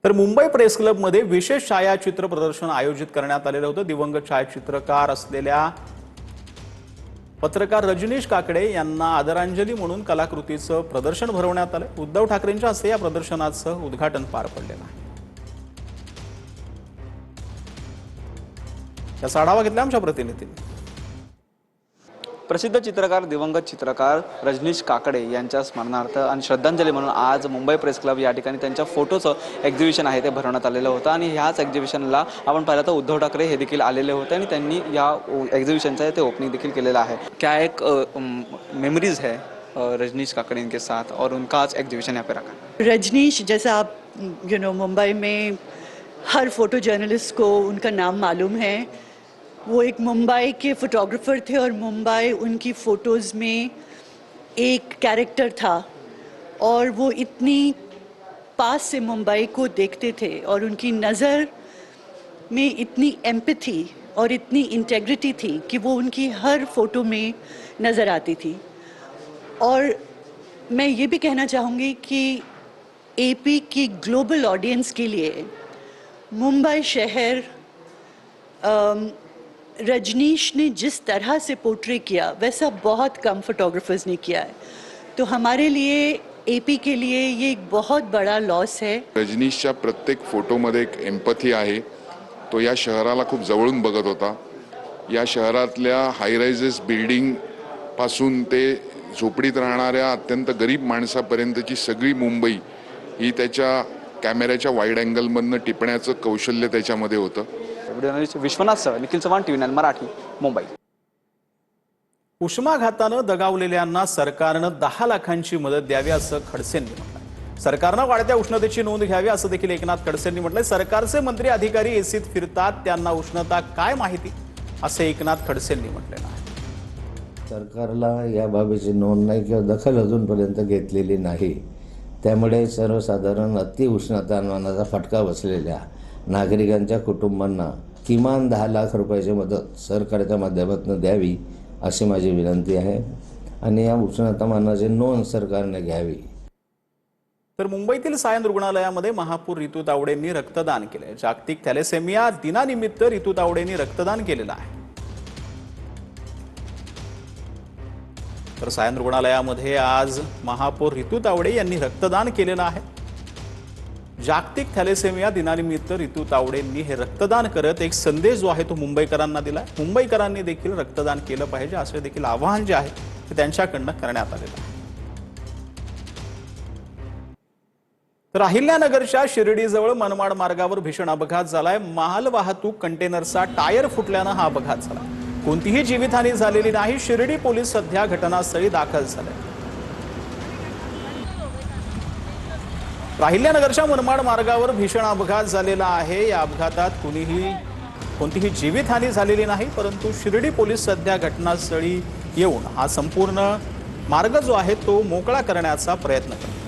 तर मुंबई प्रेस क्लबमध्ये विशेष छायाचित्र प्रदर्शन आयोजित करण्यात आलेलं होतं। दिवंगत छायाचित्रकार असलेल्या पत्रकार रजनीश काकडे यांना आदरांजली म्हणून कलाकृतीचं प्रदर्शन भरवण्यात आलं। उद्धव ठाकरेंच्या हस्ते या प्रदर्शनाचं उद्घाटन पार पडलेलं आहे। याचा आढावा घेतला आमच्या प्रतिनिधींनी। प्रसिद्ध चित्रकार दिवंगत चित्रकार रजनीश काकडे यांच्या स्मरणार्थ आणि श्रद्धांजली म्हणून आज मुंबई प्रेस क्लब या ठिकाणी त्यांच्या फोटोचं एक्झिबिशन आहे ते भरवण्यात आलेलं होतं। आणि ह्याच एक्झिबिशनला आपण पाहिलं तर उद्धव ठाकरे हे देखील आलेले होते आणि त्यांनी या एक्झिबिशनचं ते ओपनिंग देखील केलेलं आहे। क्या एक मेमोरीज है रजनीश काकडे इनके साथ और उनका आज एग्जीबिशन यहाँ पे रखा। रजनीश, जैसा आप मुंबई में हर फोटो जर्नलिस्ट को उनका नाम मालूम है। वो एक मुंबई के फोटोग्राफर थे और मुंबई उनकी फ़ोटोज़ में एक कैरेक्टर था और वो इतनी पास से मुंबई को देखते थे और उनकी नज़र में इतनी एम्पैथी और इतनी इंटेग्रिटी थी कि वो उनकी हर फ़ोटो में नज़र आती थी। और मैं ये भी कहना चाहूँगी कि एपी की ग्लोबल ऑडियंस के लिए मुंबई शहर रजनीश ने जिस तरह से पोर्ट्रे किया वैसा बहुत कम फोटोग्राफर्स ने किया है। तो हमारे लिए एपी के लिए ये एक बहुत बड़ा लॉस है। रजनीशच्या प्रत्येक फोटोमध्ये एक एम्पॅथी आहे। तो या शहराला खूप जवळून बघत होता। या शहरातल्या हाय राइजेस बिल्डिंग पासून ते झोपडीत राहणाऱ्या अत्यंत गरीब माणसापर्यंतची सगळी मुंबई ही त्याच्या कॅमेऱ्याच्या वाईड अँगलमधनं टिपण्याचं कौशल्य त्याच्यामध्ये होतं। Vishwanath sir, Nikhil Chavan, TV9 Marathi, Mumbai. उष्माघातानं दगावलेल्यांना सरकारनं 10 लाखांची मदत द्यावी असं खडसेंनी म्हटलंय। सरकारनं वाढत्या उष्णतेची नोंद घ्यावी असं देखील एकनाथ खडसेंनी म्हटलंय। सरकारचे मंत्री अधिकारी एसीत फिरतात, त्यांना उष्णता काय माहिती असं एकनाथ खडसेंनी म्हटलेलं आहे। सरकारला या बाबीची नोंद नाही किंवा दखल अजूनपर्यंत घेतलेली नाही। त्यामुळे सर्वसाधारण अतिउष्णतामानाचा फटका बसलेल्या नागरिकांच्या कुटुंबांना किमान 10 लाख रुपयाची मदत सरकारच्या माध्यमातून द्यावी अशी माझी विनंती आहे आणि या उष्णतामानाची नोंद सरकारने घ्यावी। तर मुंबईतील सायन रुग्णालयामध्ये महापौर रितू तावडेंनी रक्तदान केले। जागतिक थॅलेसेमिया दिनानिमित्त रितू तावडेंनी रक्तदान केलेलं आहे। तर सायन रुग्णालयामध्ये आज महापौर रितू तावडे यांनी रक्तदान केलेलं आहे। जागतिक थॅलेसेमिया दिनानिमित्त रितू तावडेंनी हे रक्तदान करत एक संदेश जो आहे तो मुंबईकरांना दिला। मुंबईकरांनी देखील रक्तदान केलं पाहिजे असे देखील आवाहन जे आहे ते त्यांच्याकडून करण्यात आलेलं आहे। तर अहिल्यानगरच्या शिर्डीजवळ मनमाड मार्गावर भीषण अपघात झालाय। माल वाहतूक कंटेनरचा टायर फुटल्यानं हा अपघात झाला। कोणतीही जीवितहानी झालेली नाही। शिर्डी पोलीस सध्या घटनास्थळी दाखल झाले। अहिल्यानगरच्या मनमाड मार्गावर भीषण अपघात झालेला आहे। या अपघातात कोणतीही जीवितहानी झालेली नाही, परंतु शिर्डी पोलीस सध्या घटनास्थळी येऊन हा संपूर्ण मार्ग जो आहे तो मोकळा करण्याचा प्रयत्न करतात।